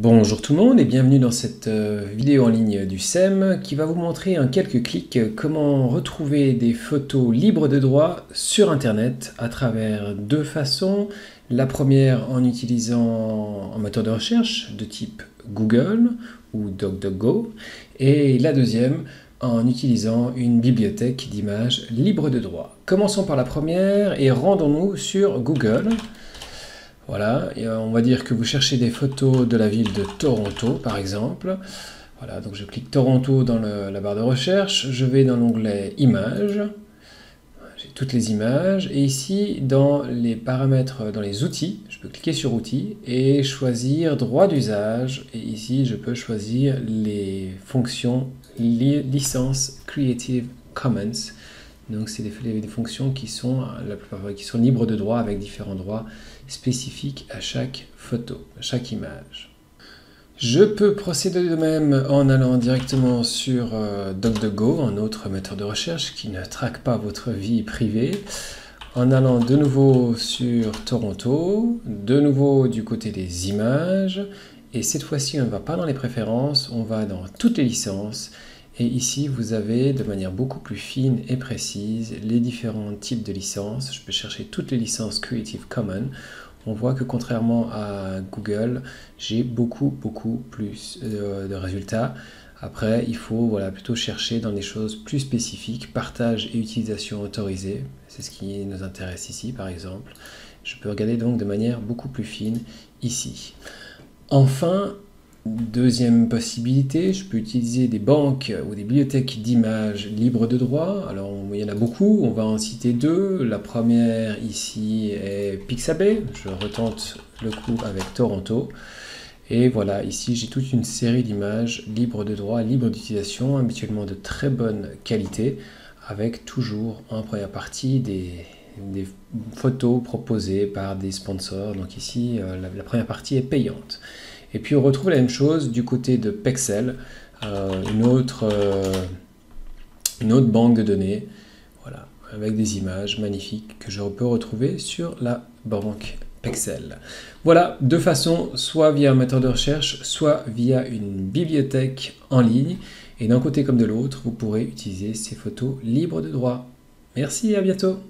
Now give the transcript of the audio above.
Bonjour tout le monde et bienvenue dans cette vidéo en ligne du SEM qui va vous montrer en quelques clics comment retrouver des photos libres de droit sur internet à travers deux façons. La première en utilisant un moteur de recherche de type Google ou DuckDuckGo et la deuxième en utilisant une bibliothèque d'images libres de droit. Commençons par la première et rendons-nous sur Google. Voilà, et on va dire que vous cherchez des photos de la ville de Toronto, par exemple. Voilà, donc je clique Toronto dans la barre de recherche, je vais dans l'onglet Images, j'ai toutes les images, et ici, dans les paramètres, dans les outils, je peux cliquer sur Outils et choisir Droit d'usage, et ici, je peux choisir les fonctions licence Creative Commons. Donc c'est des fonctions qui sont, la plupart, qui sont libres de droit avec différents droits spécifiques à chaque photo, à chaque image. Je peux procéder de même en allant directement sur DuckDuckGo, un autre moteur de recherche qui ne traque pas votre vie privée, en allant de nouveau sur Toronto, de nouveau du côté des images, et cette fois-ci on ne va pas dans les préférences, on va dans toutes les licences. Et ici, vous avez de manière beaucoup plus fine et précise les différents types de licences. Je peux chercher toutes les licences Creative Commons. On voit que contrairement à Google, j'ai beaucoup plus de résultats. Après, il faut plutôt chercher dans des choses plus spécifiques, partage et utilisation autorisée. C'est ce qui nous intéresse ici, par exemple. Je peux regarder donc de manière beaucoup plus fine ici. Enfin, deuxième possibilité, je peux utiliser des banques ou des bibliothèques d'images libres de droit. Alors il y en a beaucoup, on va en citer deux. La première ici est Pixabay, je retente le coup avec Toronto. Et voilà, ici j'ai toute une série d'images libres de droit, libres d'utilisation, habituellement de très bonne qualité, avec toujours en première partie des photos proposées par des sponsors. Donc ici, la première partie est payante. Et puis on retrouve la même chose du côté de Pexel, une autre banque de données, voilà, avec des images magnifiques que je peux retrouver sur la banque Pexel. Voilà, deux façons, soit via un moteur de recherche, soit via une bibliothèque en ligne. Et d'un côté comme de l'autre, vous pourrez utiliser ces photos libres de droit. Merci et à bientôt.